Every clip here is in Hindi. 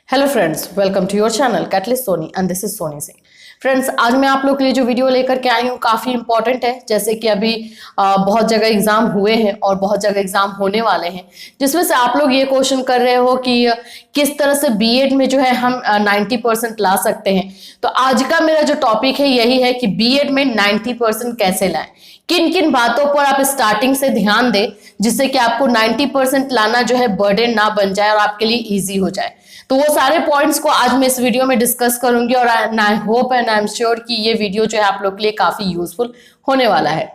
Hello friends, welcome to your channel Catalyst Soni and this is Soni Singh. Friends, आज मैं आप लोग के लिए जो वीडियो लेकर के आई हूँ काफ़ी इंपॉर्टेंट है। जैसे कि अभी बहुत जगह एग्जाम हुए हैं और बहुत जगह एग्जाम होने वाले हैं, जिसमें से आप लोग ये क्वेश्चन कर रहे हो कि किस तरह से बीएड में जो है हम 90% ला सकते हैं। तो आज का मेरा जो टॉपिक है यही है कि बीएड में 90% कैसे लाएं, किन किन बातों पर आप स्टार्टिंग से ध्यान दें जिससे कि आपको 90% लाना जो है बर्डन ना बन जाए और आपके लिए ईजी हो जाए। तो वो सारे पॉइंट्स को आज मैं इस वीडियो में डिस्कस करूंगी और I hope and I am sure कि ये वीडियो जो है आप लोग के लिए काफी यूजफुल होने वाला है।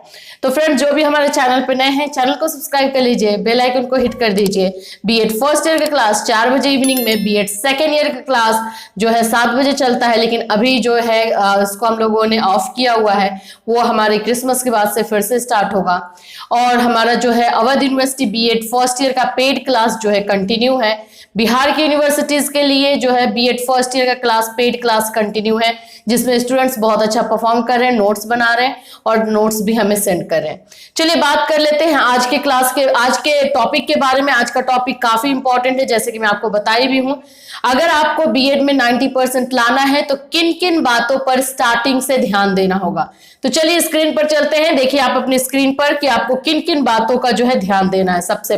तो फ्रेंड, जो भी हमारे चैनल पे नए हैं, चैनल को सब्सक्राइब कर लीजिए, बेल आइकन को हिट कर दीजिए। बीएड फर्स्ट ईयर का क्लास 4 बजे इवनिंग में, बीएड सेकेंड ईयर का क्लास जो है 7 बजे चलता है, लेकिन अभी जो है इसको हम लोगों ने ऑफ किया हुआ है, वो हमारे क्रिसमस के बाद से फिर से स्टार्ट होगा। और हमारा जो है Awadh University BEd first year का पेड क्लास जो है कंटिन्यू है। बिहार की यूनिवर्सिटीज के लिए जो है बीएड फर्स्ट ईयर का क्लास पेड क्लास कंटिन्यू है, जिसमें स्टूडेंट्स बहुत अच्छा परफॉर्म कर रहे हैं, नोट्स बना रहे हैं और नोट्स भी हमें सेंड कर रहे हैं। चलिए बात कर लेते हैं आज के टॉपिक के बारे में। आज का टॉपिक काफी इंपॉर्टेंट है, जैसे कि मैं आपको बताई भी हूं। अगर आपको बीएड में 90% लाना है तो किन किन बातों पर स्टार्टिंग से ध्यान देना होगा। तो चलिए स्क्रीन पर चलते हैं। देखिए आप अपनी स्क्रीन पर कि आपको किन किन बातों का जो है ध्यान देना है। सबसे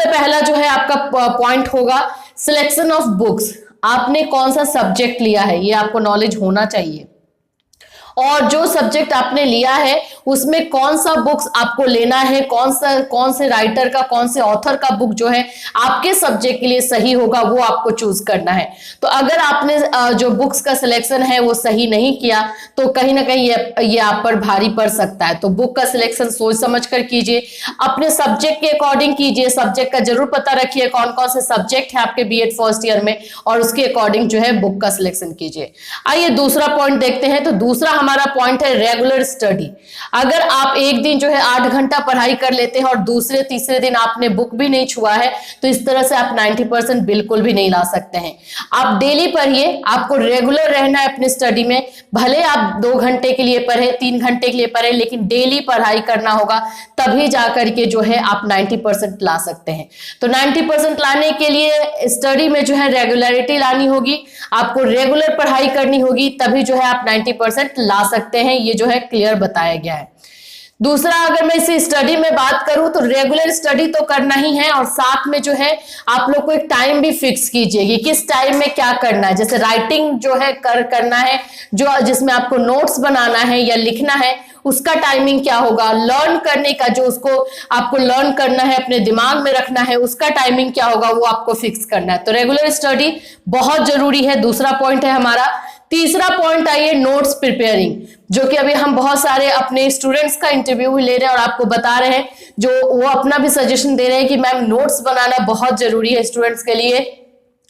पहला जो है आपका पॉइंट होगा सिलेक्शन ऑफ बुक्स। आपने कौन सा सब्जेक्ट लिया है ये आपको नॉलेज होना चाहिए, और जो सब्जेक्ट आपने लिया है उसमें कौन सा बुक्स आपको लेना है, कौन से राइटर का, कौन से ऑथर का बुक जो है आपके सब्जेक्ट के लिए सही होगा, वो आपको चूज करना है। तो अगर आपने जो बुक्स का सिलेक्शन है वो सही नहीं किया तो कहीं ना कहीं ये आप पर भारी पड़ सकता है। तो बुक का सिलेक्शन सोच समझ कर कीजिए, अपने सब्जेक्ट के अकॉर्डिंग कीजिए। सब्जेक्ट का जरूर पता रखिए कौन कौन से सब्जेक्ट है आपके बीएड फर्स्ट ईयर में, और उसके अकॉर्डिंग जो है बुक का सिलेक्शन कीजिए। आइए दूसरा पॉइंट देखते हैं। तो दूसरा हमारा पॉइंट है रेगुलर स्टडी। अगर आप एक दिन जो है 8 घंटा पढ़ाई कर लेते हैं और दूसरे तीसरे दिन आपने बुक भी नहीं छुआ है, तो इस तरह से आप 90% बिल्कुल भी नहीं ला सकते हैं। आप डेली पढ़िए, आपको रेगुलर रहना है अपने स्टडी में। भले आप 2 घंटे के लिए पढ़े, 3 घंटे के लिए पढ़े, लेकिन डेली पढ़ाई करना होगा, तभी जाकर के जो है आप 90% ला सकते हैं। तो 90% लाने के लिए स्टडी में जो है रेगुलरिटी लानी होगी, आपको रेगुलर पढ़ाई करनी होगी, तभी जो है आप 90% ला सकते हैं। ये जो है क्लियर बताया गया है। दूसरा, अगर मैं इसी स्टडी में बात करूं तो रेगुलर स्टडी तो करना ही है, और साथ में जो है आप लोग को एक टाइम भी फिक्स कीजिए कि किस टाइम में क्या करना है। जैसे राइटिंग जो है करना है, जो जिसमें आपको नोट्स बनाना है या लिखना है, उसका टाइमिंग क्या होगा। लर्न करने का, जो उसको आपको लर्न करना है, अपने दिमाग में रखना है, उसका टाइमिंग क्या होगा, वो आपको फिक्स करना है। तो रेगुलर स्टडी बहुत जरूरी है, दूसरा पॉइंट है हमारा। तीसरा पॉइंट आइए नोट्स प्रिपेयरिंग, जो कि अभी हम बहुत सारे अपने स्टूडेंट्स का इंटरव्यू ले रहे हैं और आपको बता रहे हैं, जो वो अपना भी सजेशन दे रहे हैं कि मैम नोट्स बनाना बहुत जरूरी है स्टूडेंट्स के लिए,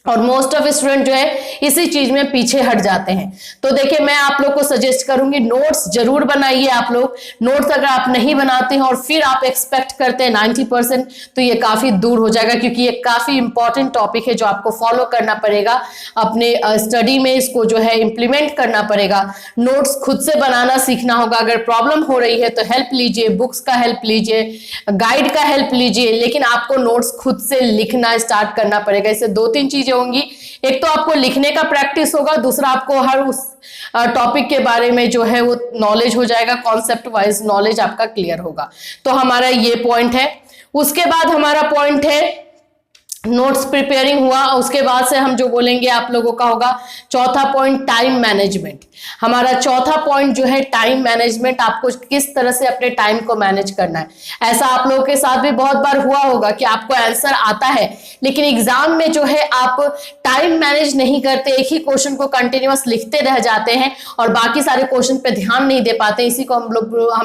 और मोस्ट ऑफ स्टूडेंट जो है इसी चीज में पीछे हट जाते हैं। तो देखिए मैं आप लोग को सजेस्ट करूंगी नोट्स जरूर बनाइए। आप लोग नोट्स अगर आप नहीं बनाते हैं और फिर आप एक्सपेक्ट करते हैं 90%, तो ये काफी दूर हो जाएगा, क्योंकि ये काफी इंपॉर्टेंट टॉपिक है जो आपको फॉलो करना पड़ेगा अपने स्टडी में। इसको जो है इंप्लीमेंट करना पड़ेगा। नोट्स खुद से बनाना सीखना होगा। अगर प्रॉब्लम हो रही है तो हेल्प लीजिए, बुक्स का हेल्प लीजिए, गाइड का हेल्प लीजिए, लेकिन आपको नोट्स खुद से लिखना स्टार्ट करना पड़ेगा। इससे 2-3 चीजें होंगी। एक तो आपको लिखने का प्रैक्टिस होगा, दूसरा आपको हर उस टॉपिक के बारे में जो है वो नॉलेज हो जाएगा, कॉन्सेप्ट वाइज नॉलेज आपका क्लियर होगा। तो हमारा ये पॉइंट है। उसके बाद हमारा पॉइंट है नोट्स प्रिपेयरिंग हुआ। उसके बाद से हम जो बोलेंगे आप लोगों का होगा चौथा पॉइंट टाइम मैनेजमेंट। हमारा चौथा पॉइंट जो है टाइम मैनेजमेंट, आपको किस तरह से अपने टाइम को मैनेज करना है। ऐसा आप लोगों के साथ भी बहुत बार हुआ होगा कि आपको आंसर आता है, लेकिन एग्जाम में जो है आप टाइम मैनेज नहीं करते, एक ही क्वेश्चन को कंटिन्यूअस लिखते रह जाते हैं और बाकी सारे क्वेश्चन पे ध्यान नहीं दे पाते। इसी को हम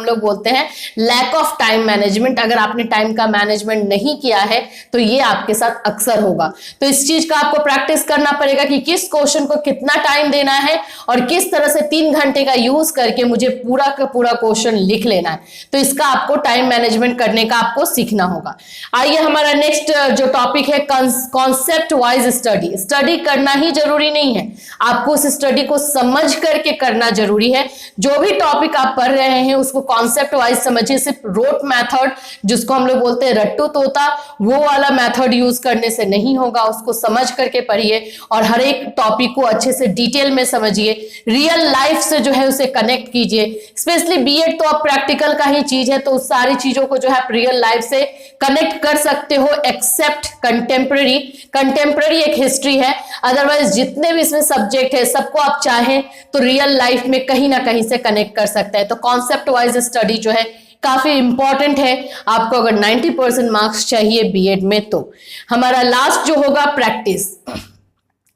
लोग बोलते हैं लैक ऑफ टाइम मैनेजमेंट। अगर आपने टाइम का मैनेजमेंट नहीं किया है तो ये आपके साथ अक्सर होगा। तो इस चीज का आपको प्रैक्टिस करना पड़ेगा कि किस क्वेश्चन को कितना टाइम देना है और किस तरह से 3 घंटे का यूज करके मुझे पूरा का पूरा क्वेश्चन लिख लेना है। तो इसका आपको टाइम मैनेजमेंट करने का आपको सीखना होगा। आइए हमारा नेक्स्ट जो टॉपिक है कॉन्सेप्ट वाइज स्टडी स्टडी करना ही जरूरी नहीं है, आपको उस स्टडी को समझ करके करना जरूरी है। जो भी टॉपिक आप पढ़ रहे हैं उसको कॉन्सेप्ट वाइज समझिए, सिर्फ रोट मेथड जिसको हम लोग बोलते हैं रट्टू तोता, वो वाला मेथड यूज करने से नहीं होगा, उसको समझ करके पढ़िए और हर एक टॉपिक को अच्छे से डिटेल में समझिए, रियल लाइफ से जो है उसे कनेक्ट कीजिए। स्पेशली बीएड तो अब प्रैक्टिकल का ही चीज है, तो उस सारी चीजों को जो है आप रियल लाइफ से कनेक्ट कर सकते हो, एक्सेप्ट कंटेम्प्रेरी। कंटेम्प्रेरी एक हिस्ट्री है, अदरवाइज जितने भी इसमें सब्जेक्ट है सबको आप चाहें तो रियल लाइफ में कहीं ना कहीं से कनेक्ट कर सकते हैं। तो कॉन्सेप्ट वाइज स्टडी जो है काफी इंपॉर्टेंट है आपको अगर 90% मार्क्स चाहिए बीएड में। तो हमारा लास्ट जो होगा प्रैक्टिस,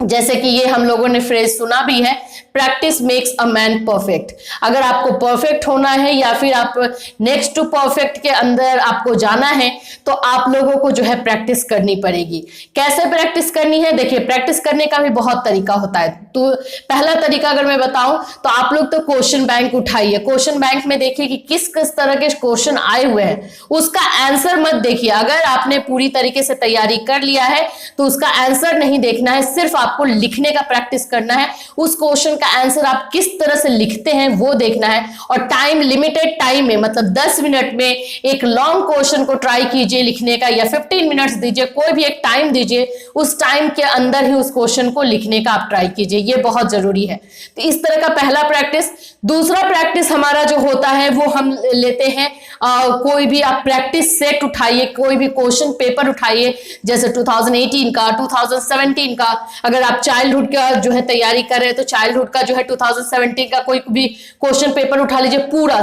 जैसे कि ये हम लोगों ने फ्रेज सुना भी है, practice makes a man perfect. अगर आपको परफेक्ट होना है या फिर आप नेक्स्ट टू परफेक्ट के अंदर आपको जाना है तो आप लोगों को जो है प्रैक्टिस करनी पड़ेगी। कैसे प्रैक्टिस करनी है, देखिए प्रैक्टिस करने का भी बहुत तरीका होता है। तो पहला तरीका अगर मैं बताऊं तो आप लोग तो क्वेश्चन बैंक उठाइए, क्वेश्चन बैंक में देखिए कि किस किस तरह के क्वेश्चन आए हुए हैं, उसका आंसर मत देखिए। अगर आपने पूरी तरीके से तैयारी कर लिया है तो उसका आंसर नहीं देखना है, सिर्फ आपको लिखने का प्रैक्टिस करना है। उस क्वेश्चन का आंसर आप किस तरह से लिखते हैं वो देखना है, और टाइम लिमिटेड टाइम में, मतलब 10 मिनट में एक लॉन्ग क्वेश्चन को ट्राई कीजिए लिखने का, या 15 मिनट्स दीजिए, कोई भी एक टाइम दीजिए, उस टाइम के अंदर ही उस क्वेश्चन को लिखने का आप ट्राई कीजिए, ये बहुत जरूरी है। तो इस तरह का पहला प्रैक्टिस। दूसरा प्रैक्टिस हमारा जो होता है वो हम लेते हैं कोई भी आप प्रैक्टिस सेट उठाइए, कोई भी क्वेश्चन पेपर उठाइए, जैसे 2018 का, 2017 का। अगर आप चाइल्डहुड का जो है तैयारी कर रहे हैं तो चाइल्डहुड का जो है 2017 का कोई भी क्वेश्चन पेपर उठा लीजिए, पूरा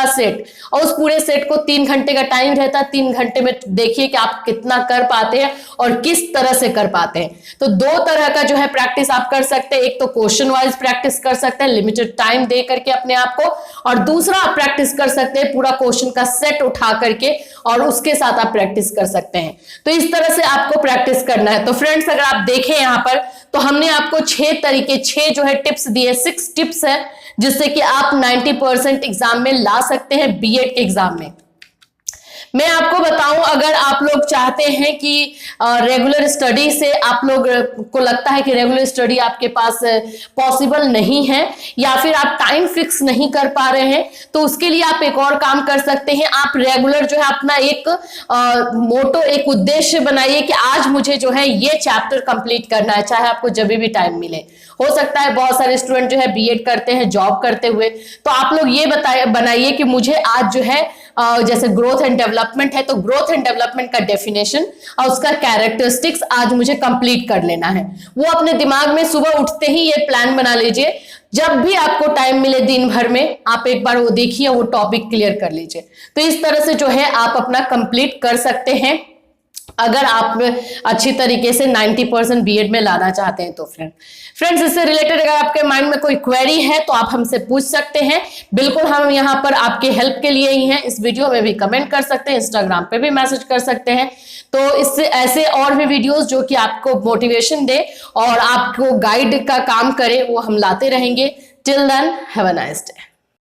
सेट, और उस पूरे सेट को 3 घंटे का टाइम रहता है। 3 घंटे में देखिए कि आप कितना कर पाते हैं और किस तरह से कर पाते हैं। तो 2 तरह का जो है प्रैक्टिस आप कर सकते हैं, एक तो क्वेश्चन वाइज प्रैक्टिस कर सकते हैं लिमिटेड टाइम दे करके अपने आप को, और दूसरा आप प्रैक्टिस कर सकते हैं पूरा क्वेश्चन का सेट उठा करके और उसके साथ आप प्रैक्टिस कर सकते हैं। तो इस तरह से आपको प्रैक्टिस करना है। तो फ्रेंड्स अगर आप देखें यहां पर तो हमने आपको 6 जो है टिप्स दिए, 6 टिप्स है जिससे कि आप 90% एग्जाम में ला सकते हैं बीएड के एग्जाम में। मैं आपको बताऊं, अगर आप लोग चाहते हैं कि रेगुलर स्टडी से आप लोग को लगता है कि रेगुलर स्टडी आपके पास पॉसिबल नहीं है या फिर आप टाइम फिक्स नहीं कर पा रहे हैं, तो उसके लिए आप एक और काम कर सकते हैं। आप रेगुलर जो है अपना एक मोटो, एक उद्देश्य बनाइए कि आज मुझे जो है ये चैप्टर कंप्लीट करना है, चाहे आपको जब भी टाइम मिले। हो सकता है बहुत सारे स्टूडेंट जो है बीएड करते हैं जॉब करते हुए, तो आप लोग ये बनाइए कि मुझे आज जो है जैसे ग्रोथ एंड डेवलपमेंट है तो ग्रोथ एंड डेवलपमेंट का डेफिनेशन और उसका कैरेक्टरिस्टिक्स आज मुझे कंप्लीट कर लेना है। वो अपने दिमाग में सुबह उठते ही ये प्लान बना लीजिए, जब भी आपको टाइम मिले दिन भर में आप एक बार वो देखिए, वो टॉपिक क्लियर कर लीजिए। तो इस तरह से जो है आप अपना कंप्लीट कर सकते हैं अगर आप अच्छी तरीके से 90% बीएड में लाना चाहते हैं तो। फ्रेंड्स इससे रिलेटेड अगर आपके माइंड में कोई क्वेरी है तो आप हमसे पूछ सकते हैं, बिल्कुल हम यहाँ पर आपके हेल्प के लिए ही हैं। इस वीडियो में भी कमेंट कर सकते हैं, इंस्टाग्राम पे भी मैसेज कर सकते हैं। तो इससे ऐसे और भी वीडियोस जो कि आपको मोटिवेशन दे और आपको गाइड का काम करे वो हम लाते रहेंगे। Till then have a nice day.